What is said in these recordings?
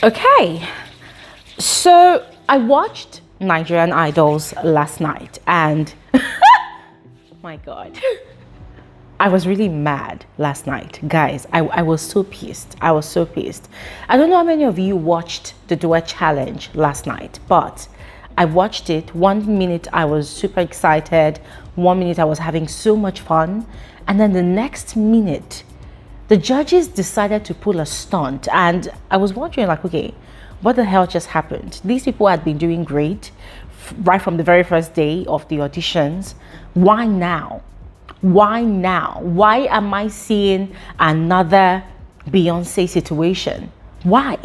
Okay, so I watched Nigerian Idols last night and my God, I was really mad last night. Guys, I was so pissed. I was so pissed. I don't know how many of you watched the duet challenge last night, but I watched it. 1 minute I was super excited. 1 minute I was having so much fun. And then the next minute, the judges decided to pull a stunt. And I was wondering like, okay, what the hell just happened? These people had been doing great right from the very first day of the auditions. Why now? Why now? Why am I seeing another Beyonce situation? Why?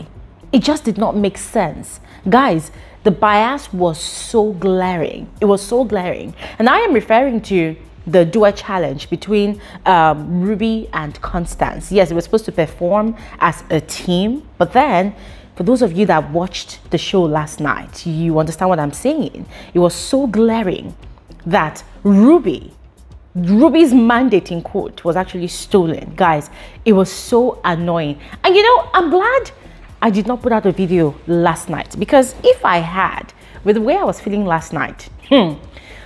It just did not make sense. Guys, the bias was so glaring. It was so glaring. And I am referring to the duet challenge between Ruby and Constance. Yes, it was supposed to perform as a team, but then for those of you that watched the show last night, you understand what I'm saying. It was so glaring that Ruby's mandate in quote was actually stolen. Guys, it was so annoying. And you know, I'm glad I did not put out a video last night, because if I had, with the way I was feeling last night,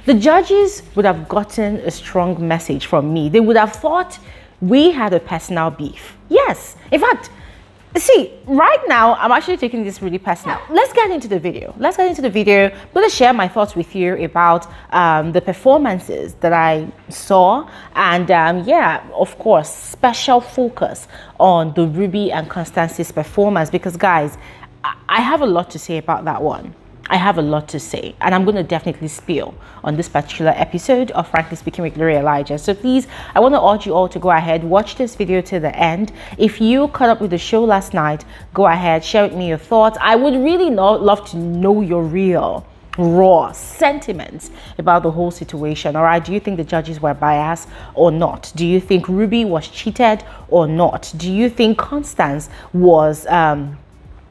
the judges would have gotten a strong message from me. They would have thought we had a personal beef. Yes, in fact, see, right now, I'm actually taking this really personal. Let's get into the video. Let's get into the video. I'm going to share my thoughts with you about the performances that I saw. And yeah, of course, special focus on the Ruby and Constance's performance. Because guys, I have a lot to say about that one. I have a lot to say, and I'm going to definitely spill on this particular episode of Frankly Speaking with Gloria Elijah. So please, I want to urge you all to go ahead, watch this video to the end. If you caught up with the show last night, go ahead, share with me your thoughts. I would really love to know your real, raw sentiments about the whole situation. All right, do you think the judges were biased or not? Do you think Ruby was cheated or not? Do you think Constance was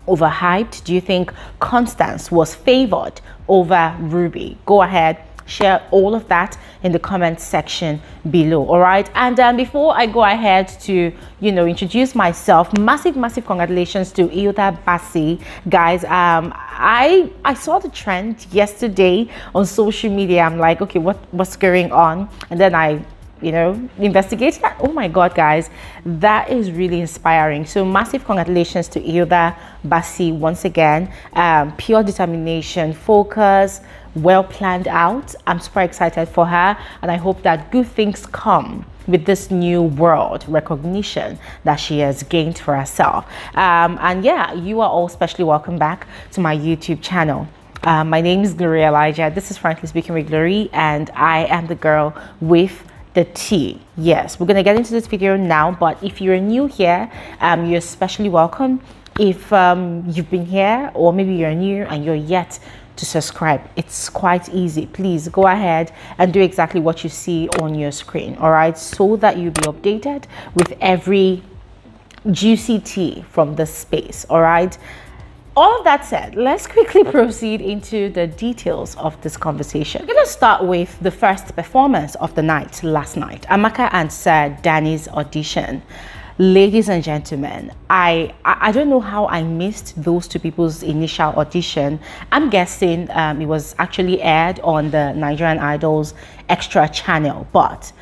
overhyped? Do you think Constance was favored over Ruby? Go ahead, share all of that in the comment section below. All right, and before I go ahead to introduce myself, massive congratulations to DBANJ. Guys, I saw the trend yesterday on social media. I'm like, okay, what's going on? And then I investigating that. Oh my God, guys, that is really inspiring. So massive congratulations to DBANJ once again. Pure determination, focus, well planned out. I'm super excited for her, and I hope that good things come with this new world recognition that she has gained for herself. And yeah, you are all specially welcome back to my YouTube channel. My name is Gloria Elijah. This is Frankly Speaking with Glory, and I am the girl with the tea. Yes, we're gonna get into this video now, but if you're new here, you're especially welcome. If you've been here, or maybe you're new and you're yet to subscribe, it's quite easy. Please go ahead and do exactly what you see on your screen, all right, so that you'll be updated with every juicy tea from this space. All right, all of that said, let's quickly proceed into the details of this conversation. We're going to start with the first performance of the night last night, Amaka and Sir Danny's audition. Ladies and gentlemen, I don't know how I missed those two people's initial audition. I'm guessing it was actually aired on the Nigerian Idols Extra channel, but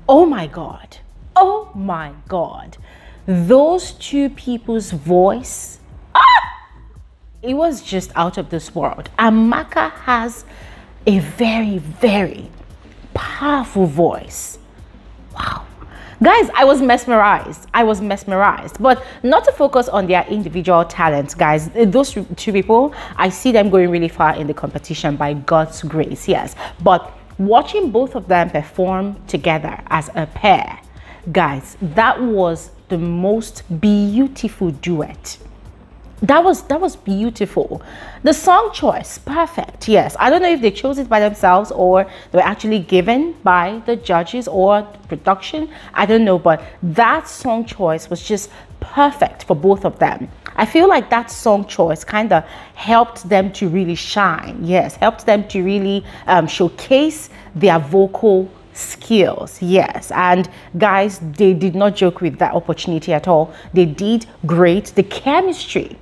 oh my God, those two people's voice, it was just out of this world. Amaka has a very powerful voice. Wow. Guys, I was mesmerized. But not to focus on their individual talents, guys. Those two people, I see them going really far in the competition by God's grace, yes. But watching both of them perform together as a pair, guys, that was the most beautiful duet. That was beautiful. The song choice, perfect. Yes, I don't know if they chose it by themselves or they were actually given by the judges or production. I don't know, but that song choice was just perfect for both of them. I feel like that song choice kind of helped them to really shine. Yes, helped them to really showcase their vocal skills. Yes, and guys, they did not joke with that opportunity at all. They did great. The chemistry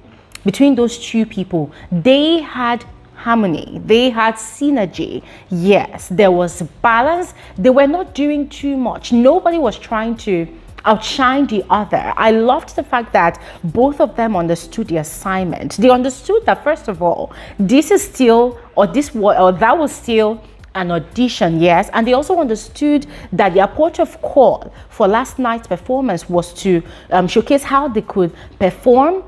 between those two people. They had harmony, they had synergy. Yes, there was balance. They were not doing too much. Nobody was trying to outshine the other. I loved the fact that both of them understood the assignment. They understood that, first of all, this is still, or that was still an audition, yes, and they also understood that their port of call for last night's performance was to showcase how they could perform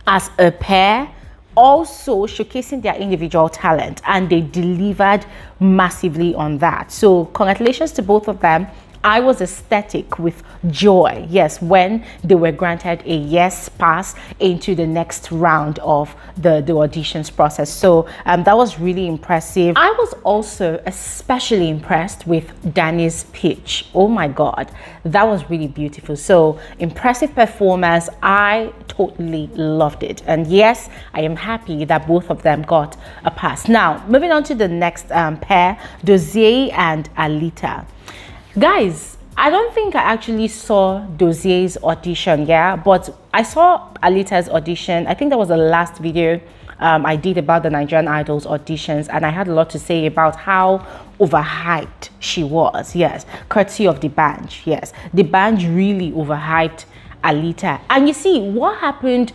as a pair, also showcasing their individual talent, and they delivered massively on that. So congratulations to both of them. I was ecstatic with joy, yes, when they were granted a yes pass into the next round of the auditions process. So that was really impressive. I was also especially impressed with Danny's pitch. Oh my God, that was really beautiful. So impressive performance. I totally loved it. And yes, I am happy that both of them got a pass. Now, moving on to the next pair, Dozier and Alita. Guys, I don't think I actually saw Dozier's audition, yeah, but I saw Alita's audition. I think that was the last video I did about the Nigerian Idols auditions, and I had a lot to say about how overhyped she was, yes, courtesy of DBANJ, yes. DBANJ really overhyped Alita. And you see, what happened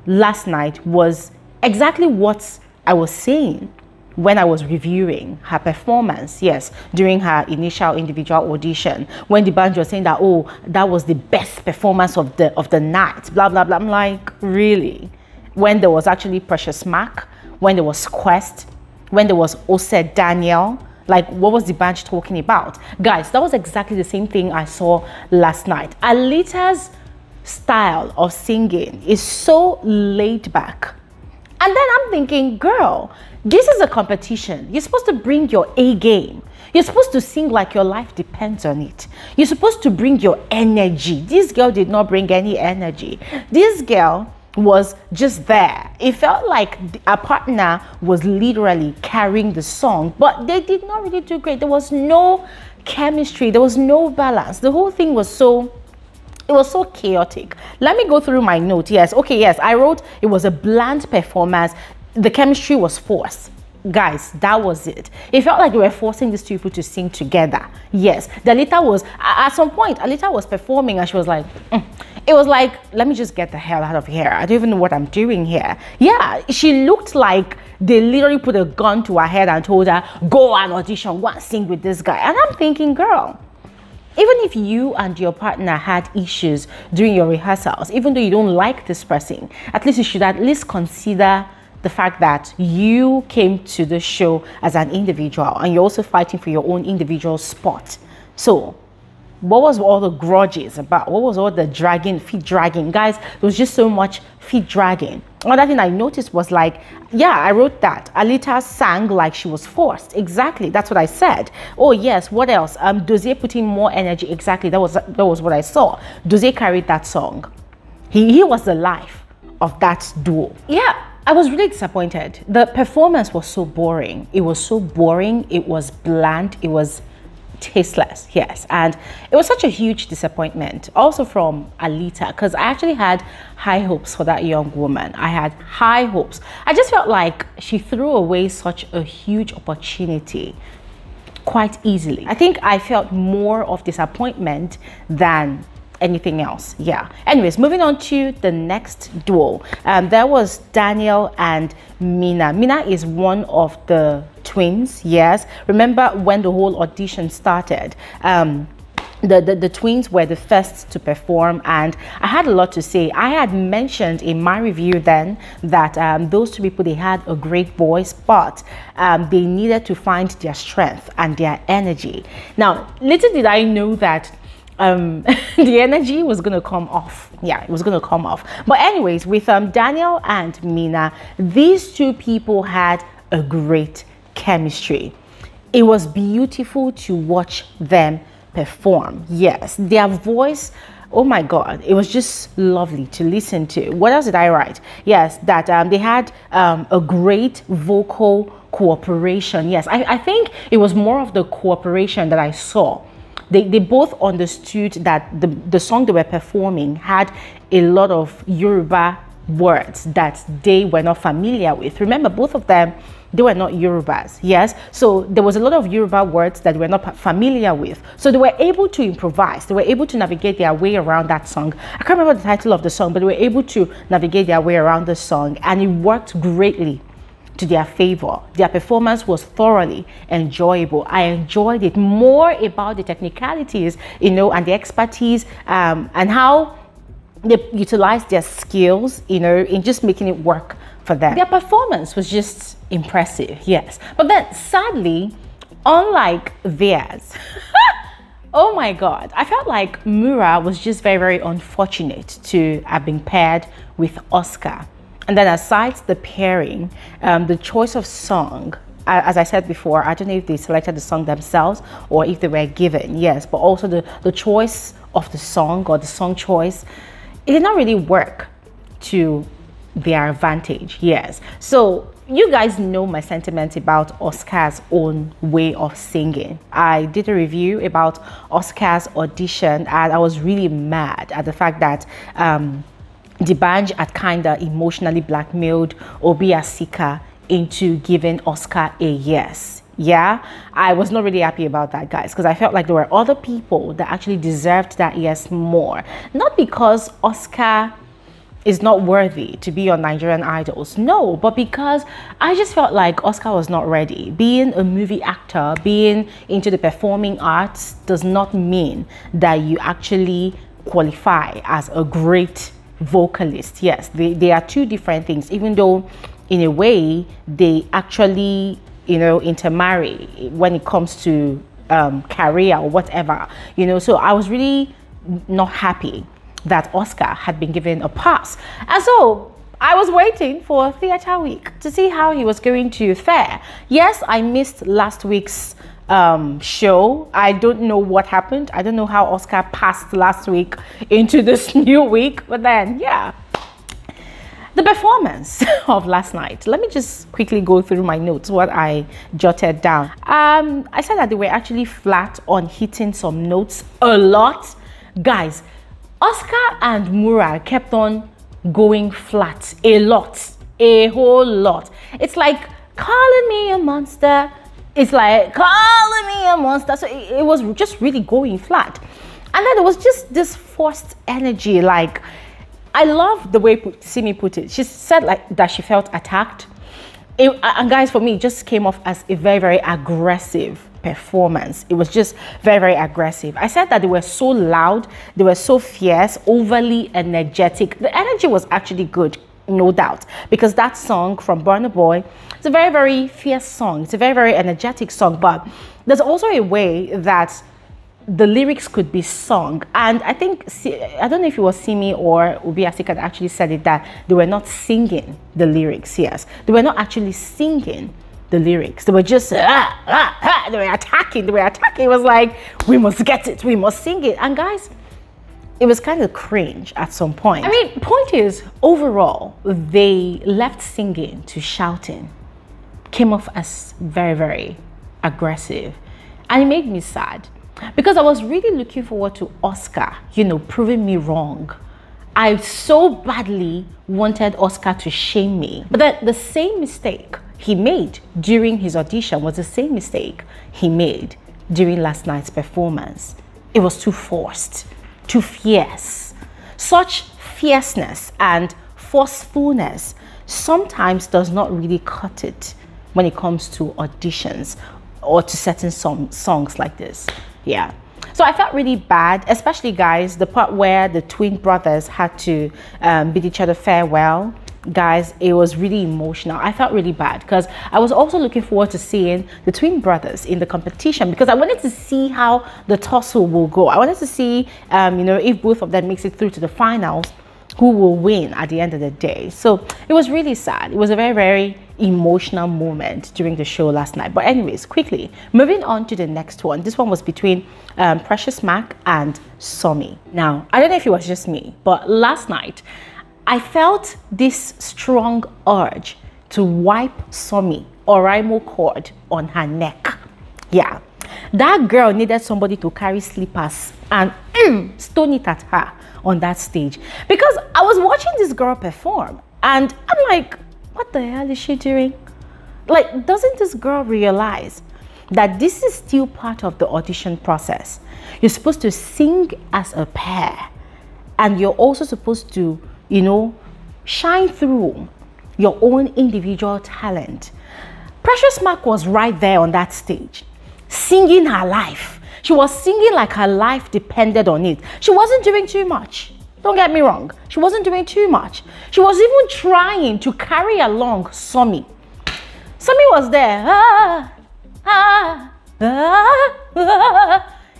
last night was exactly what I was saying when I was reviewing her performance, yes, during her initial individual audition, when DBANJ was saying that, oh, that was the best performance of the night, blah, blah, blah. I'm like, really? When there was actually Precious Mark, when there was Quest, when there was Ose Daniel, like, what was DBANJ talking about? Guys, that was exactly the same thing I saw last night. Alita's style of singing is so laid back. And then I'm thinking, girl, this is a competition. You're supposed to bring your A game. You're supposed to sing like your life depends on it. You're supposed to bring your energy. This girl did not bring any energy. This girl was just there. It felt like a partner was literally carrying the song, but they did not really do great. There was no chemistry. There was no balance. The whole thing was so chaotic. Let me go through my note. Yes, okay, yes, I wrote it was a bland performance. The chemistry was forced. Guys, that was it. It felt like they were forcing these two people to sing together. Yes, Alita was, at some point, Alita was performing and she was like, it was like, let me just get the hell out of here. I don't even know what I'm doing here. Yeah, she looked like they literally put a gun to her head and told her, go and audition, go and sing with this guy. And I'm thinking, girl, even if you and your partner had issues during your rehearsals, even though you don't like this person, at least you should at least consider the fact that you came to the show as an individual and you're also fighting for your own individual spot. So what was all the grudges about? What was all the dragging, feet dragging? Guys, there was just so much feet dragging. Another thing I noticed was like, yeah, I wrote that. Alita sang like she was forced. Exactly, that's what I said. Oh yes, what else? Dozier put in more energy. Exactly, that was what I saw. Dozier carried that song. He was the life of that duo. Yeah, I was really disappointed. The performance was so boring. It was so boring. It was bland. It was tasteless, yes, and it was such a huge disappointment also from Alita, because I actually had high hopes for that young woman. I had high hopes. I just felt like she threw away such a huge opportunity quite easily. I think I felt more of disappointment than anything else. Yeah, anyways, moving on to the next duo. There was Daniel and Mina. Mina is one of the twins, yes. Remember when the whole audition started, the twins were the first to perform, and I had a lot to say. I had mentioned in my review then that those two people, they had a great voice, but they needed to find their strength and their energy. Now, little did I know that the energy was gonna come off. Yeah, it was gonna come off. But anyways, with Daniel and Mina, these two people had a great chemistry. It was beautiful to watch them perform. Yes, their voice, oh my God, it was just lovely to listen to. What else did I write? Yes, that they had a great vocal cooperation. Yes, I think it was more of the cooperation that I saw. They both understood that the song they were performing had a lot of Yoruba words that they were not familiar with. Remember, both of them, they were not Yorubas, yes? So there was a lot of Yoruba words that they were not familiar with. So they were able to improvise. They were able to navigate their way around that song. I can't remember the title of the song, but they were able to navigate their way around the song, and it worked greatly to their favor. Their performance was thoroughly enjoyable. I enjoyed it more about the technicalities, you know, and the expertise, and how they utilized their skills, you know, in just making it work for them. Their performance was just impressive, yes. But then sadly, unlike theirs, oh my God, I felt like Mura was just very, very unfortunate to have been paired with Oscar. And then aside the pairing, the choice of song, as I said before, I don't know if they selected the song themselves or if they were given, yes, but also the choice of the song, or the song choice, it did not really work to their advantage, yes. So you guys know my sentiments about Oscar's own way of singing. I did a review about Oscar's audition, and I was really mad at the fact that DBANJ had kind of emotionally blackmailed Obi Asika into giving Oscar a yes. Yeah, I was not really happy about that, guys, because I felt like there were other people that actually deserved that yes more. Not because Oscar is not worthy to be on Nigerian Idols, no, but because I just felt like Oscar was not ready. Being a movie actor, being into the performing arts does not mean that you actually qualify as a great vocalist. Yes, they are two different things, even though in a way they actually, you know, intermarry when it comes to career or whatever, you know. So I was really not happy that Oscar had been given a pass, and so I was waiting for Theatre Week to see how he was going to fare. Yes, I missed last week's show. I don't know what happened. I don't know how Oscar passed last week into this new week, but then yeah, the performance of last night. Let me just quickly go through my notes, what I jotted down. I said that they were actually flat on hitting some notes a lot, guys. Oscar and Mura kept on going flat a lot, a whole lot. It's like calling me a monster. It's like calling me a monster. So it was just really going flat. And then there was just this forced energy. Like, I love the way Simi put it. She said like that she felt attacked. And guys, for me, it just came off as a very, very aggressive performance. It was just very, very aggressive. I said that they were so loud, they were so fierce, overly energetic. The energy was actually good, no doubt, because that song from Burna Boy, it's a very, very fierce song. It's a very, very energetic song, but there's also a way that the lyrics could be sung. And I think, I don't know if it was Simi or Obi Asika that actually said it, that they were not singing the lyrics. Yes, they were not actually singing the lyrics. They were just they were attacking. It was like, we must get it, we must sing it. And guys, it was kind of cringe at some point. I mean, point is, overall, they left singing to shouting. Came off as very, very aggressive, and it made me sad, because I was really looking forward to Oscar, you know, proving me wrong. I so badly wanted Oscar to shame me. But then the same mistake he made during his audition was the same mistake he made during last night's performance. It was too forced, too fierce. Such fierceness and forcefulness sometimes does not really cut it when it comes to auditions or to certain songs like this. Yeah. So I felt really bad, especially, guys, the part where the twin brothers had to bid each other farewell. Guys, it was really emotional. I felt really bad because I was also looking forward to seeing the twin brothers in the competition, because I wanted to see how the tussle will go. I wanted to see, you know, if both of them makes it through to the finals, who will win at the end of the day. So it was really sad. It was a very, very emotional moment during the show last night. But anyways, quickly moving on to the next one. This one was between Precious Mac and Somi. Now, I don't know if it was just me, but last night I felt this strong urge to wipe Somi Oraimo cord on her neck. Yeah, that girl needed somebody to carry slippers and stone it at her on that stage, because I was watching this girl perform and I'm like, what the hell is she doing? Like, doesn't this girl realize that this is still part of the audition process? You're supposed to sing as a pair, and you're also supposed to, you know, shine through your own individual talent. Precious Mark was right there on that stage, singing her life. She was singing like her life depended on it. She wasn't doing too much. Don't get me wrong. She wasn't doing too much. She was even trying to carry along Somi. Somi was there.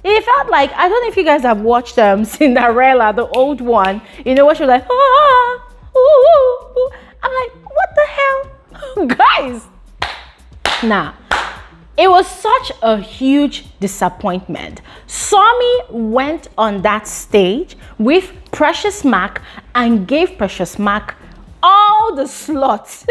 It felt like, I don't know if you guys have watched Cinderella, the old one. You know what, she was like, I'm like, what the hell? Guys, nah. It was such a huge disappointment. Somi went on that stage with Precious Mark and gave Precious Mark all the slots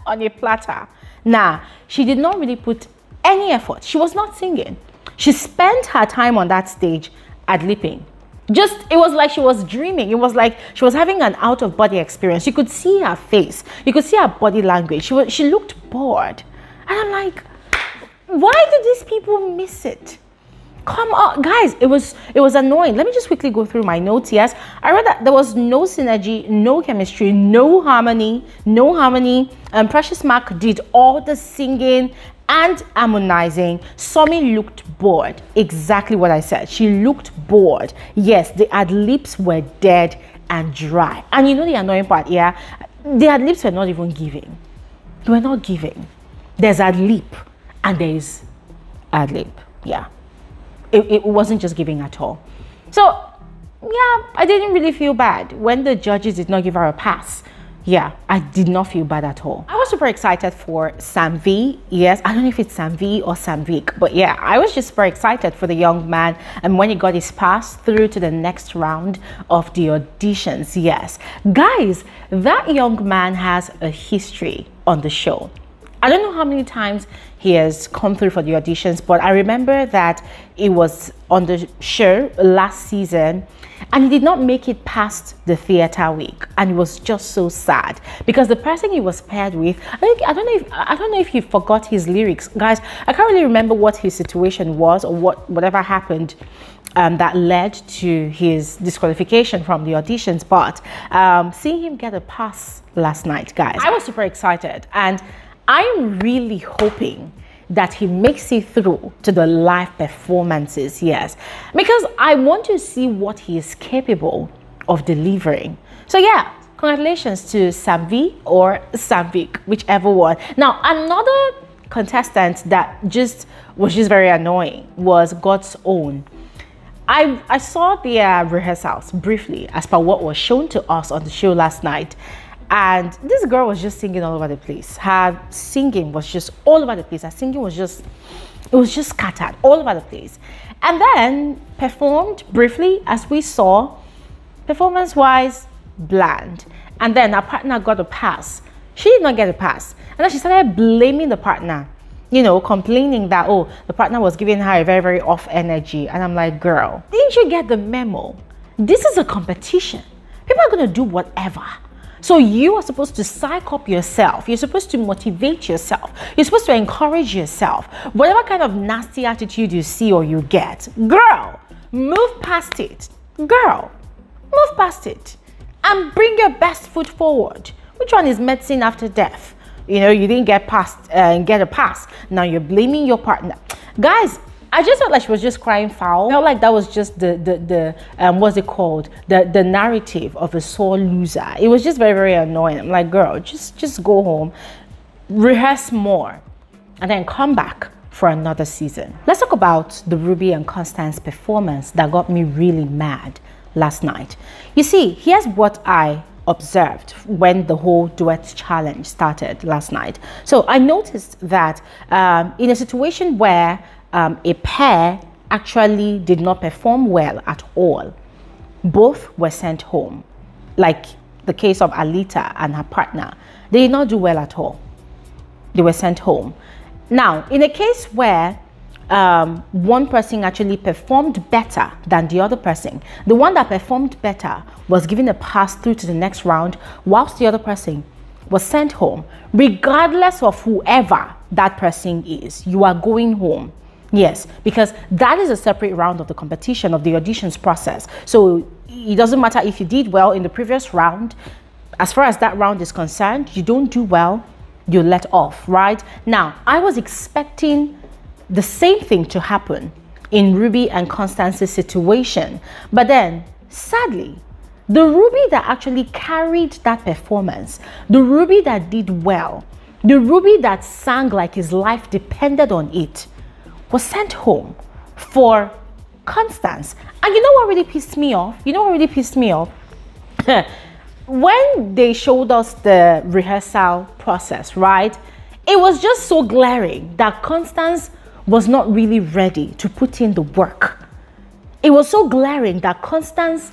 on a platter. Now, she did not really put any effort. She was not singing. She spent her time on that stage ad-lipping. Just, it was like she was dreaming. It was like she was having an out-of-body experience. You could see her face. You could see her body language. She looked bored. And I'm like, why do these people miss it? Come on, guys, it was annoying. Let me just quickly go through my notes. Yes, I read that there was no synergy, no chemistry, no harmony. Precious Mark did all the singing and harmonizing. Somi looked bored. Exactly what I said. She looked bored. Yes, the ad-libs were dead and dry. And you know the annoying part, yeah? The ad-libs were not even giving. They were not giving. There's ad-lib and there is ad-lib. Yeah. It wasn't just giving at all. So, yeah, I didn't really feel bad when the judges did not give her a pass. Yeah, I did not feel bad at all. I was super excited for Samvi. Yes, I don't know if it's Samvi or Samvik, but yeah, I was just super excited for the young man. And when he got his pass through to the next round of the auditions, yes. Guys, that young man has a history on the show. I don't know how many times he has come through for the auditions, but I remember that it was on the show last season and he did not make it past the theater week, and it was just so sad because the person he was paired with, I don't know if he forgot his lyrics. Guys, I can't really remember what his situation was or whatever happened that led to his disqualification from the auditions, but seeing him get a pass last night, guys, I was super excited, and I'm really hoping that he makes it through to the live performances, yes, because I want to see what he is capable of delivering. So yeah, congratulations to Samvi or Samvik, whichever one. Now, another contestant that was just very annoying was God's Own. I saw their rehearsals briefly as per what was shown to us on the show last night. And this girl was just singing all over the place. Her singing was just all over the place. Her singing was just scattered all over the place. And then performed briefly, as we saw, performance-wise, bland. And then her partner got a pass. She did not get a pass. And then she started blaming the partner, you know, complaining that, oh, the partner was giving her a very, very off energy. And I'm like, girl, didn't you get the memo? This is a competition. People are going to do whatever. So you are supposed to psych up yourself. You're supposed to motivate yourself. You're supposed to encourage yourself. Whatever kind of nasty attitude you see or you get, girl, move past it. Girl, move past it and bring your best foot forward. Which one is medicine after death? You know, you didn't get get a pass. Now you're blaming your partner. Guys, I just felt like she was just crying foul. I felt like that was just what's it called? The narrative of a sore loser. It was just very, very annoying. I'm like, girl, just go home, rehearse more, and then come back for another season. Let's talk about the Ruby and Constance performance that got me really mad last night. You see, here's what I observed when the whole duet challenge started last night. So I noticed that in a situation where a pair actually did not perform well at all, both were sent home. Like the case of Alita and her partner, they did not do well at all. They were sent home. Now, in a case where one person actually performed better than the other person. The one that performed better was given a pass through to the next round, whilst the other person was sent home. Regardless of whoever that person is, you are going home. Yes, because that is a separate round of the competition, of the auditions process. So it doesn't matter if you did well in the previous round. As far as that round is concerned, you don't do well, you let off, right? Now, I was expecting the same thing to happen in Ruby and Constance's situation. But then, sadly, the Ruby that actually carried that performance, the Ruby that did well, the Ruby that sang like his life depended on it, was sent home for Constance. And you know what really pissed me off? You know what really pissed me off? When they showed us the rehearsal process, right? It was just so glaring that Constance was not really ready to put in the work. It was so glaring that Constance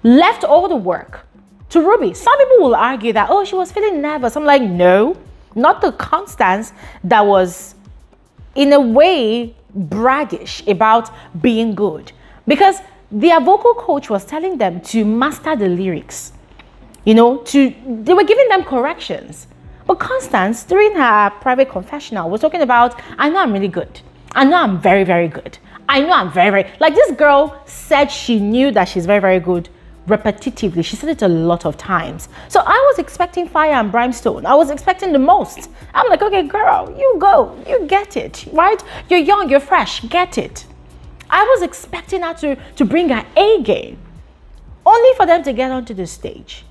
left all the work to Ruby. Some people will argue that, oh, she was feeling nervous. I'm like, no, not the Constance that was in a way braggish about being good, because their vocal coach was telling them to master the lyrics, you know, they were giving them corrections. But Constance, during her private confessional, was talking about, I know I'm really good. I know I'm very, very good. I know I'm very, very, like this girl said she knew that she's very, very good repetitively. She said it a lot of times. So I was expecting fire and brimstone. I was expecting the most. I'm like, okay, girl, you go, you get it, right? You're young, you're fresh, get it. I was expecting her to bring her A game, only for them to get onto the stage.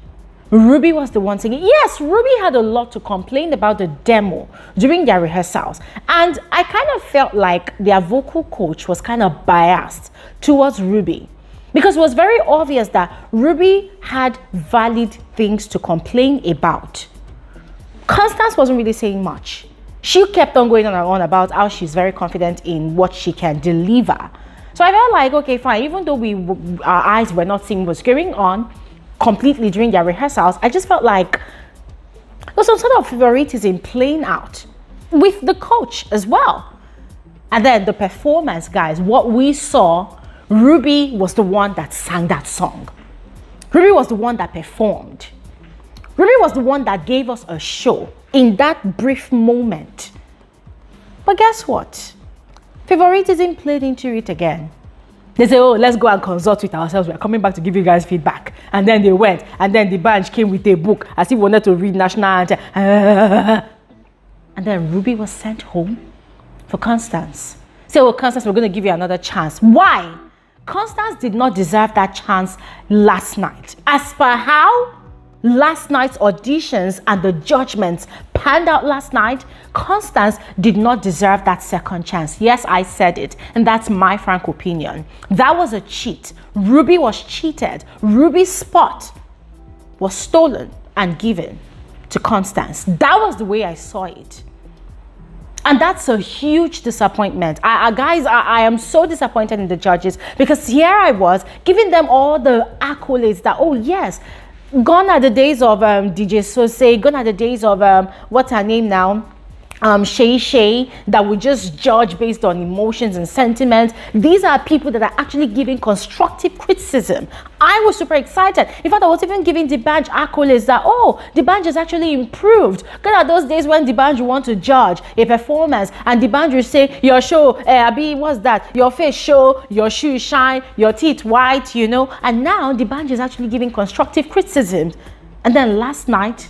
Ruby was the one singing. Yes, Ruby had a lot to complain about the demo during their rehearsals. And I kind of felt like their vocal coach was kind of biased towards Ruby, because it was very obvious that Ruby had valid things to complain about. Constance wasn't really saying much. She kept on going on and on about how she's very confident in what she can deliver. So I felt like, okay, fine, even though our eyes were not seeing what was going on completely during their rehearsals, I just felt like there was some sort of favoritism playing out with the coach as well. And then the performance, guys, what we saw, Ruby was the one that sang that song. Ruby was the one that performed. Ruby was the one that gave us a show in that brief moment. But guess what? Favoritism played into it again. They say, oh, let's go and consult with ourselves. We're coming back to give you guys feedback. And then they went. And then DBANJ came with a book as if he wanted to read national anthem. And then Ruby was sent home for Constance. Say, oh, Constance, we're going to give you another chance. Why? Constance did not deserve that chance last night. As per how last night's auditions and the judgments panned out last night, Constance did not deserve that second chance. Yes, I said it, and that's my frank opinion. That was a cheat. Ruby was cheated. Ruby's spot was stolen and given to Constance. That was the way I saw it. And that's a huge disappointment. Guys, I am so disappointed in the judges, because here I was giving them all the accolades that, oh yes, gone are the days of DJ Sose, gone are the days of, what's her name now? Shay, that would just judge based on emotions and sentiments. These are people that are actually giving constructive criticism. I was super excited. In fact, I was even giving DBANJ accolades that, oh, DBANJ has actually improved. Gone are those days when DBANJ want to judge a performance and DBANJ will say, your show, Abi, what's that? Your face show, your shoes shine, your teeth white, you know. And now DBANJ is actually giving constructive criticism. And then last night,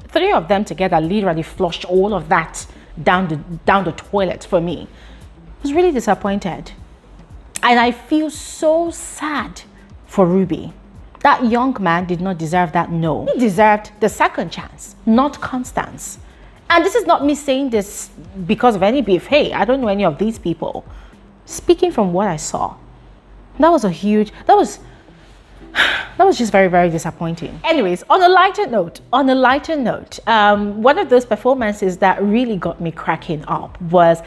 three of them together literally flushed all of that down the toilet for me. I was really disappointed. And I feel so sad for Ruby. That young man did not deserve that no. He deserved the second chance, not Constance. And this is not me saying this because of any beef. Hey, I don't know any of these people. Speaking from what I saw, that was just very, very disappointing. Anyways, on a lighter note, one of those performances that really got me cracking up was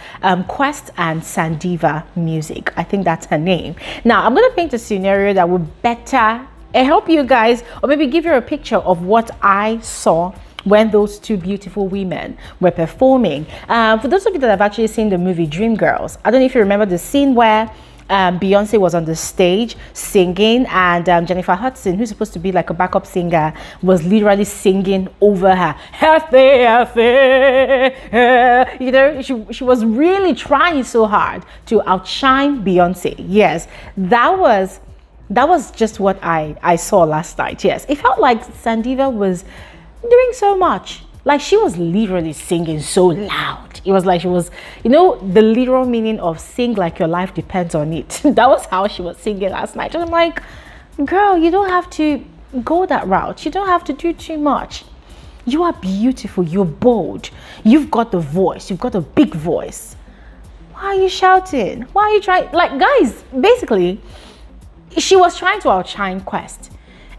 Quest and Sandiva Music. I think that's her name. Now, I'm going to paint a scenario that will better help you guys, or maybe give you a picture of what I saw when those two beautiful women were performing. For those of you that have actually seen the movie Dreamgirls, I don't know if you remember the scene where Beyonce was on the stage singing, and Jennifer Hudson, who's supposed to be like a backup singer, was literally singing over her. You know, she was really trying so hard to outshine Beyonce. Yes, that was just what I saw last night. Yes, it felt like Sandiva was doing so much. Like, she was literally singing so loud. It was like she was, you know, the literal meaning of sing like your life depends on it. That was how she was singing last night. And I'm like, girl, you don't have to go that route. You don't have to do too much. You are beautiful. You're bold. You've got the voice. You've got a big voice. Why are you shouting? Why are you trying? Like, guys, basically, she was trying to outshine Quest.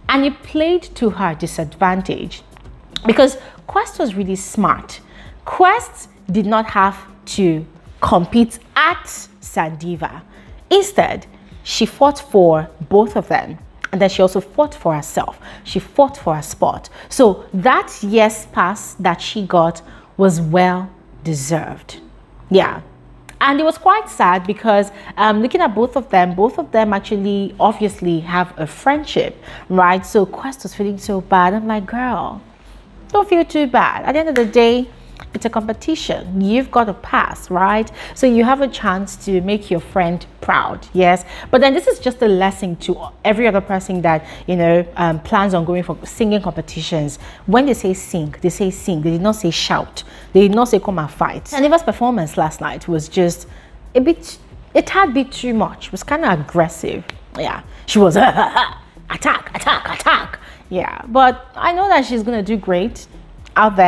And it played to her disadvantage. Because Quest was really smart. Quest did not have to compete at Sandiva. Instead, she fought for both of them. And then she also fought for herself. She fought for her spot. So that yes pass that she got was well deserved. Yeah. And it was quite sad because looking at both of them actually obviously have a friendship, right? So Quest was feeling so bad. I'm like, girl, don't feel too bad. At the end of the day, it's a competition. You've got a pass, right? So you have a chance to make your friend proud. Yes, but then this is just a lesson to every other person that, you know, plans on going for singing competitions. When they say sing, they say sing. They did not say shout. They did not say come and fight. Sandiva's performance last night was just a tad bit too much. It was kind of aggressive. Yeah, she was attack, attack, attack. Yeah, but I know that she's gonna do great out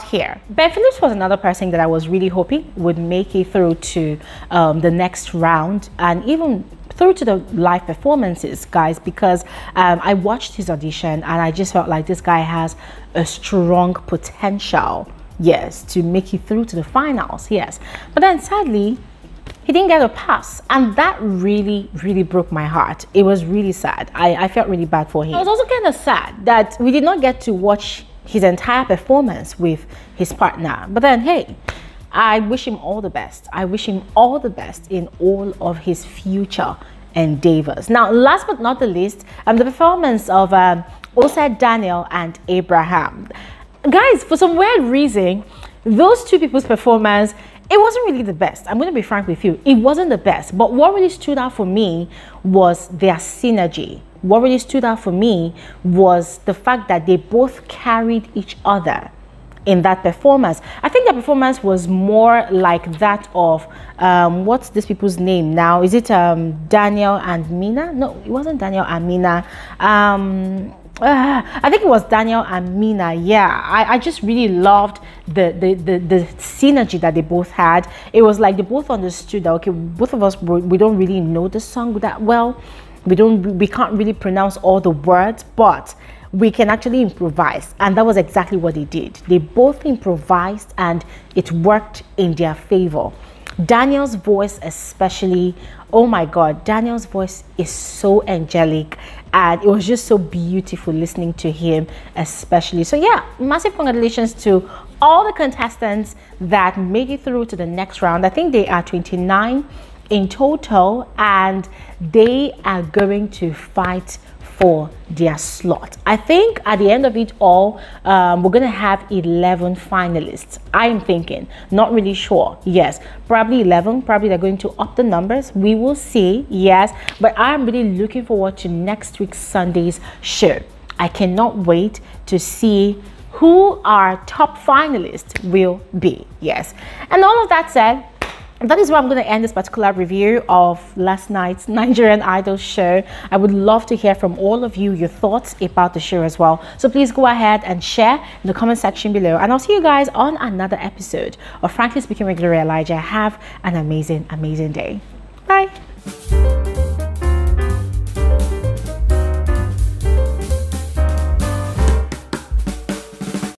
here. Ben Phillips was another person that I was really hoping would make it through to the next round and even through to the live performances, guys, because I watched his audition and I just felt like this guy has a strong potential, yes, to make it through to the finals. Yes, but then sadly he didn't get a pass, and that really broke my heart. It was really sad. I felt really bad for him. I was also kind of sad that we did not get to watch his entire performance with his partner. But then, hey, I wish him all the best. I wish him all the best in all of his future endeavors. Now, last but not the least, the performance of Osei Daniel and Abraham. Guys, for some weird reason, those two people's performance, it wasn't really the best. I'm going to be frank with you. It wasn't the best. But what really stood out for me was their synergy. What really stood out for me was the fact that they both carried each other in that performance. I think the performance was more like that of, what's these people's name now? Is it Daniel and Mina? No, it wasn't Daniel and Mina. I think it was Daniel and Mina. Yeah, I just really loved the synergy that they both had. It was like they both understood that, okay, both of us, we don't really know the song that well. We can't really pronounce all the words, but we can actually improvise. And that was exactly what they did. They both improvised and it worked in their favor. Daniel's voice especially, oh my God, Daniel's voice is so angelic and it was just so beautiful listening to him especially. So yeah, massive congratulations to all the contestants that made it through to the next round. I think they are 29 in total and they are going to fight for their slot. I think at the end of it all, we're gonna have 11 finalists. I'm thinking, not really sure. Yes, probably 11. Probably they're going to up the numbers. We will see. Yes, but I'm really looking forward to next week's Sunday's show. I cannot wait to see who our top finalists will be. Yes, and all of that said, that is where I'm going to end this particular review of last night's Nigerian Idol show. I would love to hear from all of you, your thoughts about the show as well. So please go ahead and share in the comment section below. And I'll see you guys on another episode of Frankly Speaking with Gloria Elijah. Have an amazing day. Bye.